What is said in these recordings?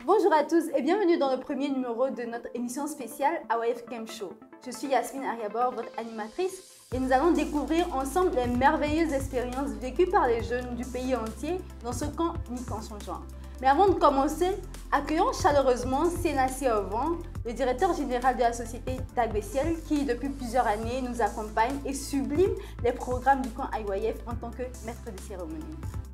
Bonjour à tous et bienvenue dans le premier numéro de notre émission spéciale AYF Camp Show. Je suis Yasmine Ariabor, votre animatrice, et nous allons découvrir ensemble les merveilleuses expériences vécues par les jeunes du pays entier dans ce camp unique en son genre. Mais avant de commencer, accueillons chaleureusement Sénassé Ovon, le directeur général de la société Dagbessiel, qui depuis plusieurs années nous accompagne et sublime les programmes du camp AYF en tant que maître de cérémonie.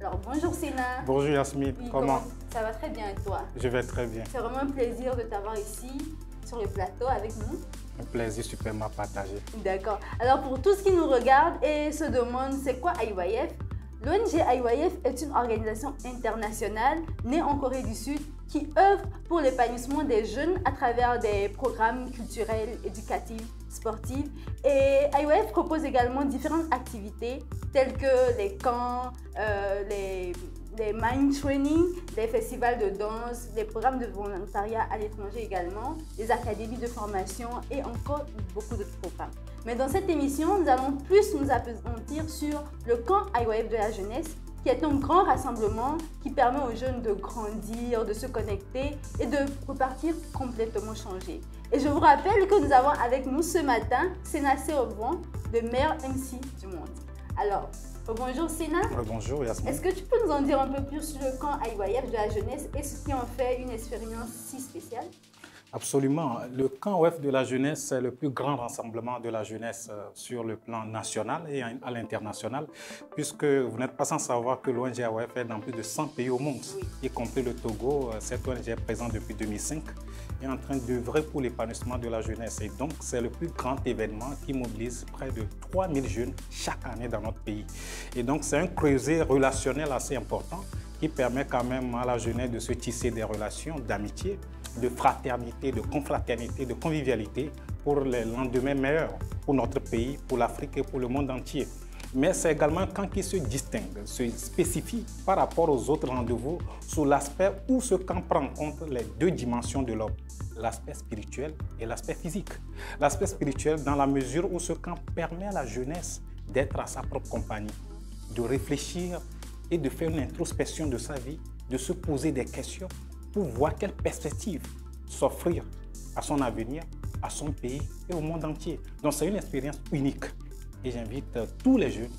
Alors bonjour Séna. Bonjour Yasmine, Oui, comment? Ça va très bien et toi? Je vais très bien. C'est vraiment un plaisir de t'avoir ici sur le plateau avec nous. Un plaisir superment partagé. D'accord. Alors pour tous qui nous regardent et se demandent c'est quoi AYF, l'ONG AYF est une organisation internationale née en Corée du Sud qui œuvre pour l'épanouissement des jeunes à travers des programmes culturels, éducatifs, sportifs. Et AYF propose également différentes activités telles que les camps, les mind training, les festivals de danse, les programmes de volontariat à l'étranger également, les académies de formation et encore beaucoup d'autres programmes. Mais dans cette émission, nous allons plus nous appesantir sur le camp AYF de la jeunesse, qui est un grand rassemblement qui permet aux jeunes de grandir, de se connecter et de repartir complètement changés. Et je vous rappelle que nous avons avec nous ce matin Sénassé Ovon, le meilleur MC du monde. Alors, bonjour Séna. Bonjour Yasmine. Est-ce que tu peux nous en dire un peu plus sur le camp AYF de la jeunesse et ce qui en fait une expérience si spéciale? Absolument. Le camp AYF de la jeunesse, c'est le plus grand rassemblement de la jeunesse sur le plan national et à l'international, puisque vous n'êtes pas sans savoir que l'ONG AYF est dans plus de 100 pays au monde, oui, y compris le Togo. Cette ONG est présente depuis 2005 et est en train d'œuvrer pour l'épanouissement de la jeunesse. Et donc, c'est le plus grand événement qui mobilise près de 3000 jeunes chaque année dans notre pays. Et donc, c'est un creuset relationnel assez important qui permet quand même à la jeunesse de se tisser des relations d'amitié, de fraternité, de confraternité, de convivialité pour les lendemains meilleurs, pour notre pays, pour l'Afrique et pour le monde entier. Mais c'est également un camp qui se distingue, se spécifie par rapport aux autres rendez-vous sur l'aspect où ce camp prend en compte les deux dimensions de l'homme, l'aspect spirituel et l'aspect physique. L'aspect spirituel dans la mesure où ce camp permet à la jeunesse d'être à sa propre compagnie, de réfléchir et de faire une introspection de sa vie, de se poser des questions pour voir quelle perspective s'offrir à son avenir, à son pays et au monde entier. Donc c'est une expérience unique et j'invite tous les jeunes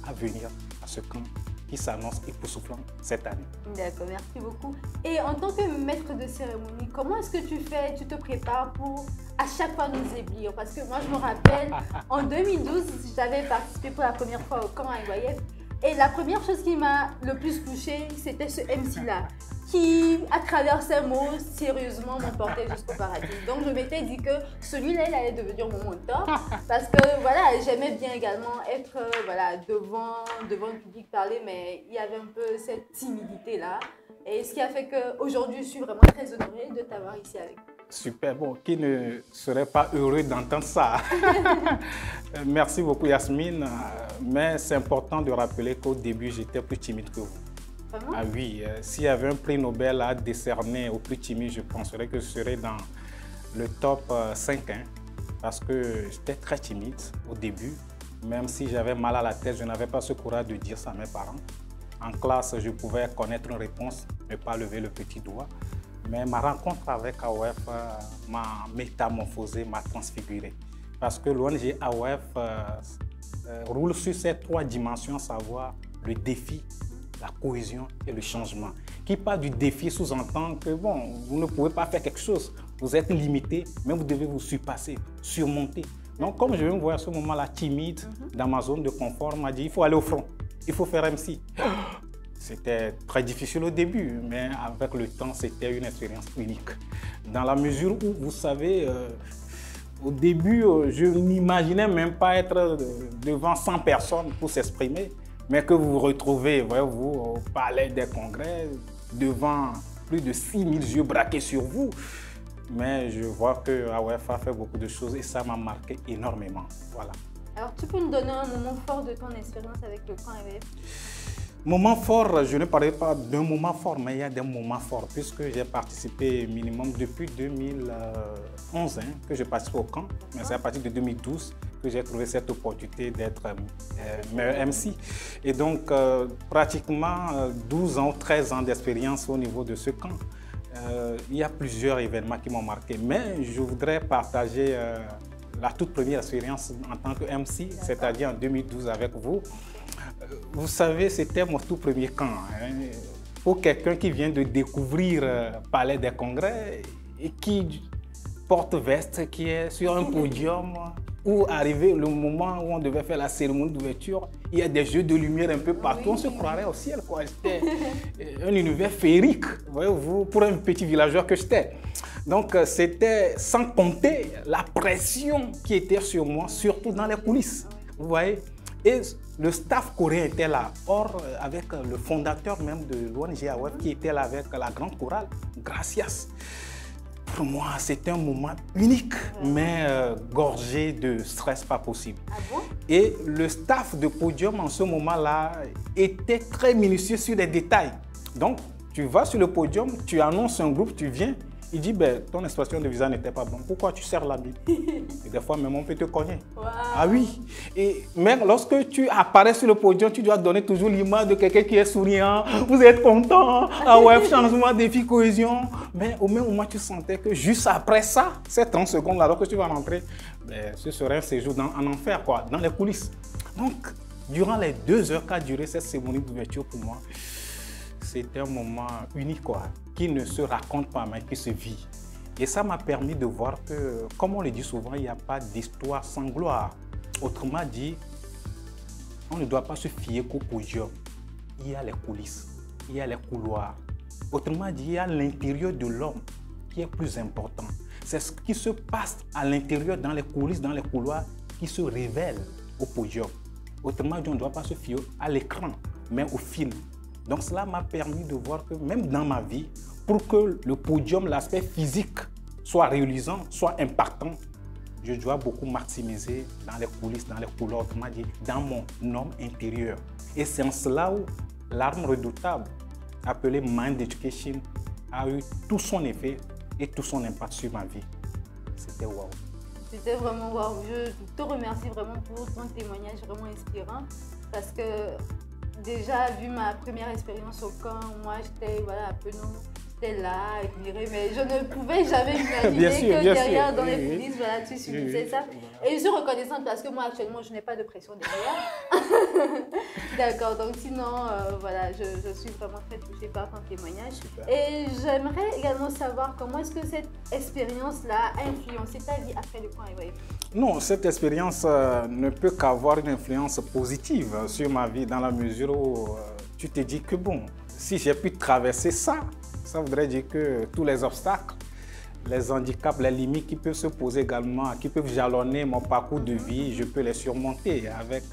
à venir à ce camp qui s'annonce époustouflant cette année. D'accord, merci beaucoup. Et en tant que maître de cérémonie, comment est-ce que tu te prépares pour à chaque fois nous éblouir? Parce que moi je me rappelle, en 2012, j'avais participé pour la première fois au camp AYF et la première chose qui m'a le plus touchée, c'était ce MC-là, qui, à travers ses mots, sérieusement m'emportait jusqu'au paradis. Donc, je m'étais dit que celui-là, il allait devenir mon mentor parce que, voilà, j'aimais bien également être voilà, devant le public parler, mais il y avait un peu cette timidité-là. Et ce qui a fait qu'aujourd'hui, je suis vraiment très honorée de t'avoir ici avec nous. Super, bon, qui ne serait pas heureux d'entendre ça? Merci beaucoup Yasmine, mais c'est important de rappeler qu'au début, j'étais plus timide que vous. Vraiment? Ah oui, s'il y avait un prix Nobel à décerner aux plus timides, je penserais que je serais dans le top 5, hein, parce que j'étais très timide au début. Même si j'avais mal à la tête, je n'avais pas ce courage de dire ça à mes parents. En classe, je pouvais connaître une réponse, mais pas lever le petit doigt. Mais ma rencontre avec AYF m'a métamorphosé, m'a transfiguré. Parce que l'ONG AYF roule sur ces trois dimensions, à savoir le défi, la cohésion et le changement. Qui parle du défi sous-entend que bon, vous ne pouvez pas faire quelque chose, vous êtes limité, mais vous devez vous surpasser, surmonter. Donc comme je me voyais à ce moment-là timide, dans ma zone de confort, on m'a dit il faut aller au front, il faut faire MC. C'était très difficile au début, mais avec le temps, c'était une expérience unique. Dans la mesure où, vous savez, au début, je n'imaginais même pas être devant 100 personnes pour s'exprimer, mais que vous vous retrouvez, voyez-vous, au palais des congrès, devant plus de 6000 yeux braqués sur vous. Mais je vois que AYF a fait beaucoup de choses et ça m'a marqué énormément. Voilà. Alors, tu peux nous donner un moment fort de ton expérience avec le camp AYF? Moment fort, je ne parlerai pas d'un moment fort, mais il y a des moments forts, puisque j'ai participé minimum depuis 2011 que je participe au camp, mais c'est à partir de 2012 que j'ai trouvé cette opportunité d'être meilleur MC. Et donc, pratiquement 12 ans, 13 ans d'expérience au niveau de ce camp. Il y a plusieurs événements qui m'ont marqué, mais je voudrais partager la toute première expérience en tant que MC, c'est-à-dire en 2012 avec vous. Vous savez, c'était mon tout premier camp. Pour quelqu'un qui vient de découvrir Palais des Congrès et qui porte veste, qui est sur un podium, où arrivé le moment où on devait faire la cérémonie d'ouverture, il y a des jeux de lumière un peu partout, oui. On se croirait au ciel, quoi. C'était un univers féerique, voyez-vous, pour un petit villageois que j'étais. Donc c'était sans compter la pression qui était sur moi, surtout dans les coulisses, vous voyez. Et le staff coréen était là, or avec le fondateur même de l'ONG AOF qui était là avec la grande chorale, Gracias. Pour moi, c'était un moment unique, mais gorgé de stress pas possible. Ah bon? Et le staff de podium en ce moment-là était très minutieux sur les détails. Donc, tu vas sur le podium, tu annonces un groupe, tu viens, il dit ben, ton expression de visage n'était pas bonne. Pourquoi tu serres la Bible? Et des fois, même on peut te cogner. Wow. Ah oui. Et même lorsque tu apparais sur le podium, tu dois donner toujours l'image de quelqu'un qui est souriant. Vous êtes content. Ah ouais, changement, défi, cohésion. Mais au même moment, tu sentais que juste après ça, ces 30 secondes, alors que tu vas rentrer, ben, ce serait un séjour en enfer, quoi, dans les coulisses. Donc, durant les 2 heures qu'a duré cette cérémonie d'ouverture pour moi, c'était un moment unique, quoi, qui ne se raconte pas, mais qui se vit. Et ça m'a permis de voir que, comme on le dit souvent, il n'y a pas d'histoire sans gloire. Autrement dit, on ne doit pas se fier qu'au podium. Il y a les coulisses, il y a les couloirs. Autrement dit, il y a l'intérieur de l'homme qui est plus important. C'est ce qui se passe à l'intérieur, dans les coulisses, dans les couloirs, qui se révèle au podium. Autrement dit, on ne doit pas se fier à l'écran, mais au film. Donc cela m'a permis de voir que même dans ma vie, pour que le podium, l'aspect physique, soit réalisant, soit impactant, je dois beaucoup maximiser dans les coulisses, dans les couloirs, autrement dit, dans mon homme intérieur. Et c'est en cela où l'arme redoutable, appelée Mind Education, a eu tout son effet et tout son impact sur ma vie. C'était waouh. C'était vraiment waouh. Je te remercie vraiment pour ton témoignage vraiment inspirant parce que déjà, vu ma première expérience au camp, moi j'étais voilà, un peu j'étais là, admirée, mais je ne pouvais jamais imaginer que derrière, dans les coulisses, voilà, tu subissais ça. Et je suis reconnaissante parce que moi actuellement, je n'ai pas de pression derrière. D'accord, donc sinon, voilà, je suis vraiment très touchée par ton témoignage. Super. Et j'aimerais également savoir comment est-ce que cette expérience-là a influencé ta vie après le camp AYF. Non, cette expérience ne peut qu'avoir une influence positive sur ma vie dans la mesure où tu te dis que bon, si j'ai pu traverser ça, ça voudrait dire que tous les obstacles, les handicaps, les limites qui peuvent se poser également, qui peuvent jalonner mon parcours de vie, je peux les surmonter avec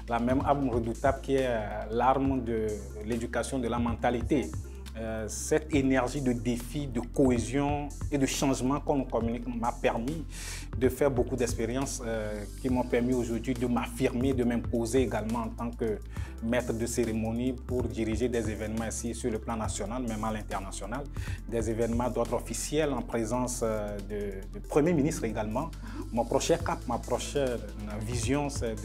la même arme redoutable qui est l'arme de l'éducation de la mentalité. Cette énergie de défi, de cohésion et de changement qu'on nous communique m'a permis de faire beaucoup d'expériences qui m'ont permis aujourd'hui de m'affirmer, de m'imposer également en tant que maître de cérémonie pour diriger des événements ici sur le plan national, même à l'international, des événements d'ordre officiel en présence du Premier ministre également. Mon prochain cap, ma prochaine vision, c'est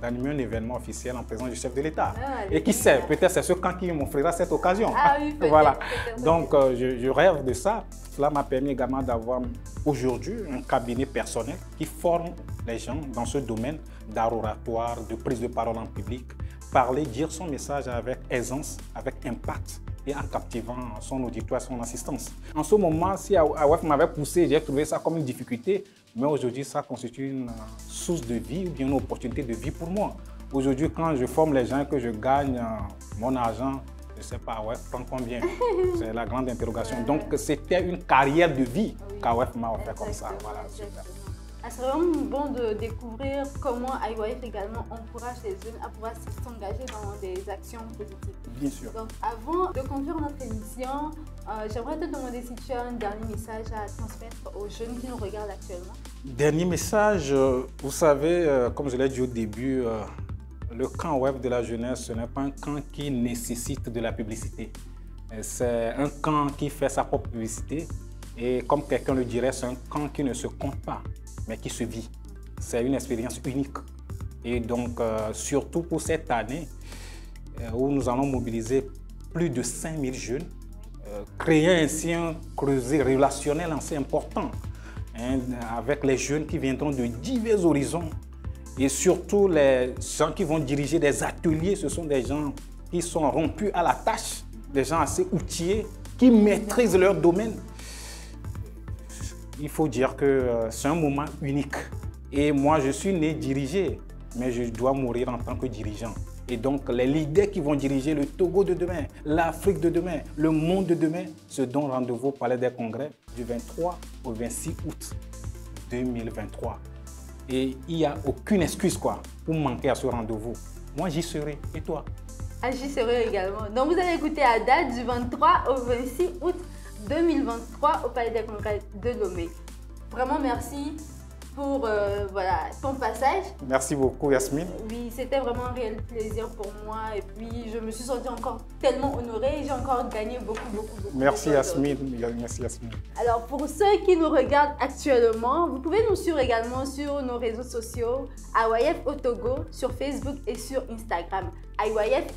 d'animer un événement officiel en présence du chef de l'État. Et qui sait, peut-être c'est ce camp qui m'offrira cette occasion. Ah oui, voilà. Donc, je rêve de ça. Cela m'a permis également d'avoir aujourd'hui un cabinet personnel qui forme les gens dans ce domaine d'art oratoire, de prise de parole en public, parler, dire son message avec aisance, avec impact et en captivant son auditoire, son assistance. En ce moment, si AOF m'avait poussé, j'ai trouvé ça comme une difficulté, mais aujourd'hui, ça constitue une source de vie ou bien une opportunité de vie pour moi. Aujourd'hui, quand je forme les gens et que je gagne mon argent, je ne sais pas, AOF prend combien? C'est la grande interrogation. Donc, c'était une carrière de vie qu'AOF m'a offert comme ça. Voilà, super. C'est vraiment bon de découvrir comment AYF également encourage les jeunes à pouvoir s'engager dans des actions positives. Bien sûr. Donc, avant de conclure notre émission, j'aimerais te demander si tu as un dernier message à transmettre aux jeunes qui nous regardent actuellement. Dernier message, vous savez, comme je l'ai dit au début, le camp web de la jeunesse, ce n'est pas un camp qui nécessite de la publicité. C'est un camp qui fait sa propre publicité. Et comme quelqu'un le dirait, c'est un camp qui ne se compte pas, mais qui se vit. c'est une expérience unique. Et donc, surtout pour cette année, où nous allons mobiliser plus de 5000 jeunes, créer ainsi un creuset relationnel assez important hein, avec les jeunes qui viendront de divers horizons. Et surtout, les gens qui vont diriger des ateliers, ce sont des gens qui sont rompus à la tâche, des gens assez outillés, qui maîtrisent leur domaine. Il faut dire que c'est un moment unique. Et moi, je suis né dirigé, mais je dois mourir en tant que dirigeant. Et donc, les leaders qui vont diriger le Togo de demain, l'Afrique de demain, le monde de demain, se donnent rendez-vous au Palais des Congrès du 23 au 26 août 2023. Et il n'y a aucune excuse pour manquer à ce rendez-vous. Moi, j'y serai. Et toi? Ah, j'y serai également. Donc, vous allez écouter à date du 23 au 26 août 2023 au Palais des Congrès de Lomé. Vraiment, merci pour ton passage. Merci beaucoup, Yasmine. Oui, c'était vraiment un réel plaisir pour moi. Et puis, je me suis sentie encore tellement honorée. J'ai encore gagné beaucoup. Merci, Yasmine. Merci, Yasmine. Alors, pour ceux qui nous regardent actuellement, vous pouvez nous suivre également sur nos réseaux sociaux, IYF au Togo, sur Facebook et sur Instagram. IYF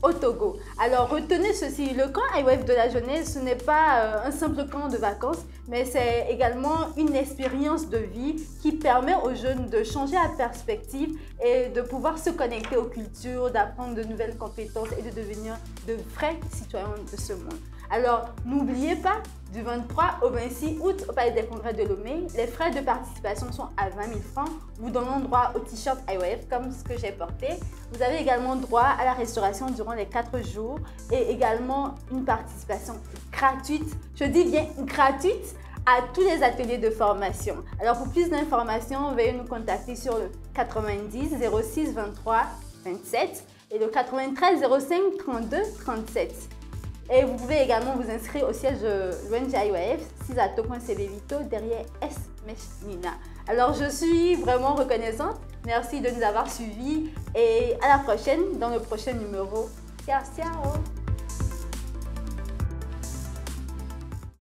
au Togo. Alors, retenez ceci, le camp IYF de la jeunesse, ce n'est pas un simple camp de vacances, mais c'est également une expérience de vie qui permet aux jeunes de changer la perspective et de pouvoir se connecter aux cultures, d'apprendre de nouvelles compétences et de devenir de vrais citoyens de ce monde. Alors, n'oubliez pas, du 23 au 26 août au Palais des Congrès de Lomé, les frais de participation sont à 20 000 francs. Vous donnez droit au t-shirt IYF comme ce que j'ai porté. Vous avez également droit à la restauration durant les 4 jours et également une participation gratuite. Je dis bien gratuite à tous les ateliers de formation. Alors, pour plus d'informations, veuillez nous contacter sur le 90 06 23 27 et le 93 05 32 37. Et vous pouvez également vous inscrire au siège de l'ONG IYF, 6 à Tokyo-Sebevito, derrière S. Nina. Alors, je suis vraiment reconnaissante. Merci de nous avoir suivis et à la prochaine dans le prochain numéro. Ciao, ciao!